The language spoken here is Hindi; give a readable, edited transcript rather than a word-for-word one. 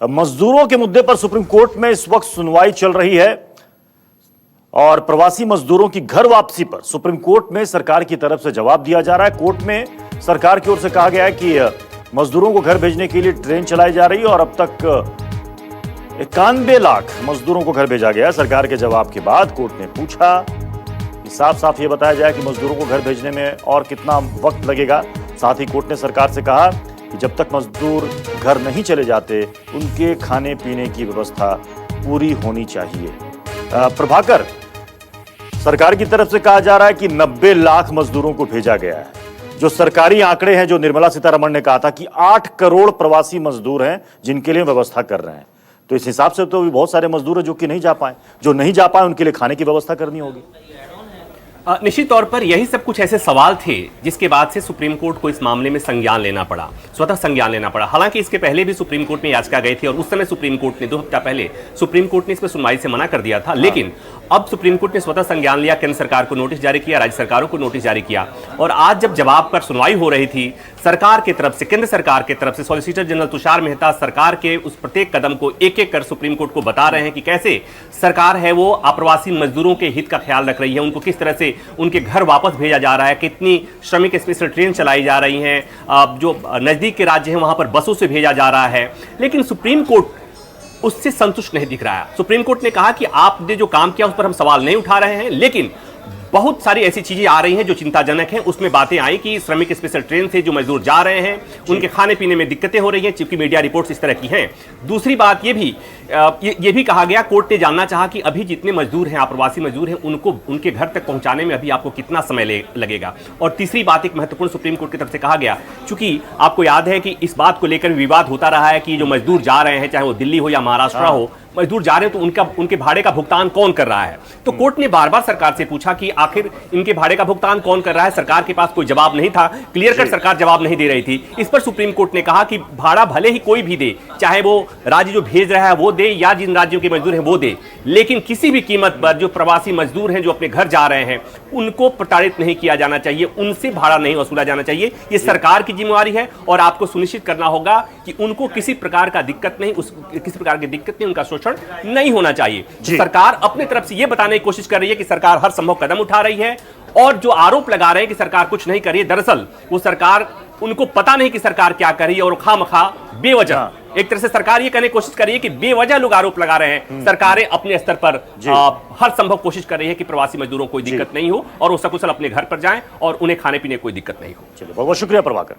मजदूरों के मुद्दे पर सुप्रीम कोर्ट में इस वक्त सुनवाई चल रही है और प्रवासी मजदूरों की घर वापसी पर सुप्रीम कोर्ट में सरकार की तरफ से जवाब दिया जा रहा है। कोर्ट में सरकार की ओर से कहा गया है कि मजदूरों को घर भेजने के लिए ट्रेन चलाई जा रही है और अब तक 91 लाख मजदूरों को घर भेजा गया है। सरकार के जवाब के बाद कोर्ट ने पूछा कि साफ साफ ये बताया जाए कि मजदूरों को घर भेजने में और कितना वक्त लगेगा। साथ ही कोर्ट ने सरकार से कहा कि जब तक मजदूर घर नहीं चले जाते उनके खाने पीने की व्यवस्था पूरी होनी चाहिए। प्रभाकर, सरकार की तरफ से कहा जा रहा है कि 90 लाख मजदूरों को भेजा गया है। जो सरकारी आंकड़े हैं, जो निर्मला सीतारमण ने कहा था कि 8 करोड़ प्रवासी मजदूर हैं जिनके लिए व्यवस्था कर रहे हैं, तो इस हिसाब से तो भी बहुत सारे मजदूर हैं जो कि नहीं जा पाए। जो नहीं जा पाए उनके लिए खाने की व्यवस्था करनी होगी। निश्चित तौर पर यही सब कुछ ऐसे सवाल थे जिसके बाद से सुप्रीम कोर्ट को इस मामले में संज्ञान लेना पड़ा, स्वतः संज्ञान लेना पड़ा। हालांकि इसके पहले भी सुप्रीम कोर्ट में याचिका गई थी और उस समय सुप्रीम कोर्ट ने 2 हफ्ता पहले सुप्रीम कोर्ट ने इस पर सुनवाई से मना कर दिया था। लेकिन अब सुप्रीम कोर्ट ने स्वतः संज्ञान लिया, केंद्र सरकार को नोटिस जारी किया, राज्य सरकारों को नोटिस जारी किया और आज जब जवाब पर सुनवाई हो रही थी, सरकार की तरफ से, केंद्र सरकार की तरफ से सॉलिसिटर जनरल तुषार मेहता सरकार के उस प्रत्येक कदम को एक एक कर सुप्रीम कोर्ट को बता रहे हैं कि कैसे सरकार है वो अप्रवासी मजदूरों के हित का ख्याल रख रही है, उनको किस तरह से उनके घर वापस भेजा जा रहा है, कितनी श्रमिक स्पेशल ट्रेन चलाई जा रही हैं, जो नजदीक के राज्य हैं वहां पर बसों से भेजा जा रहा है। लेकिन सुप्रीम कोर्ट उससे संतुष्ट नहीं दिख रहा है। सुप्रीम कोर्ट ने कहा कि आपने जो काम किया उस पर हम सवाल नहीं उठा रहे हैं, लेकिन बहुत सारी ऐसी चीजें आ रही हैं जो चिंताजनक हैं। उसमें बातें आई कि श्रमिक स्पेशल ट्रेन से जो मजदूर जा रहे हैं उनके खाने पीने में दिक्कतें हो रही हैं, चूंकि मीडिया रिपोर्ट्स इस तरह की हैं। दूसरी बात ये भी कहा गया, कोर्ट ने जानना चाहा कि अभी जितने मजदूर हैं, अप्रवासी मजदूर हैं, उनको उनके घर तक पहुंचाने में अभी आपको कितना समय लगेगा। और तीसरी बात एक महत्वपूर्ण सुप्रीम कोर्ट की तरफ से कहा गया, चूंकि आपको याद है कि इस बात को लेकर विवाद होता रहा है कि जो मजदूर जा रहे हैं, चाहे वो दिल्ली हो या महाराष्ट्र हो, मजदूर जा रहे हैं तो उनके भाड़े का भुगतान कौन कर रहा है। तो कोर्ट ने बार बार सरकार से पूछा कि आखिर इनके भाड़े का भुगतान कौन कर रहा है। सरकार के पास कोई जवाब नहीं था, क्लियर कट सरकार जवाब नहीं दे रही थी। इस पर सुप्रीम कोर्ट ने कहा कि भाड़ा भले ही कोई भी दे, चाहे वो राज्य जो भेज रहा है वो दे या जिन राज्यों के मजदूर हैं वो दे, लेकिन किसी भी कीमत पर जो प्रवासी मजदूर हैं जो अपने घर जा रहे हैं उनको प्रताड़ित नहीं किया जाना चाहिए, उनसे भाड़ा नहीं वसूला जाना चाहिए। ये सरकार की जिम्मेवारी है और आपको सुनिश्चित करना होगा कि उनको किसी प्रकार की दिक्कत नहीं, उनका शोषण नहीं होना चाहिए। सरकार अपने तरफ से यह बताने की कोशिश कर रही है कि सरकार हर संभव कदम उठा रही है और जो आरोप लगा रहे हैं कि सरकार कुछ नहीं कर रही है, दरअसल वो सरकार, उनको पता नहीं कि सरकार क्या कर रही है और खामखा बेवजह एक तरह से सरकार ये कहने की कोशिश कर रही है कि बेवजह लोग आरोप लगा रहे हैं। सरकारें अपने स्तर पर हर संभव कोशिश कर रही है कि प्रवासी मजदूरों को कोई दिक्कत नहीं हो और वो सकुशल अपने घर पर जाएं और उन्हें खाने पीने कोई दिक्कत नहीं हो। चलिए, बहुत बहुत शुक्रिया प्रभाकर।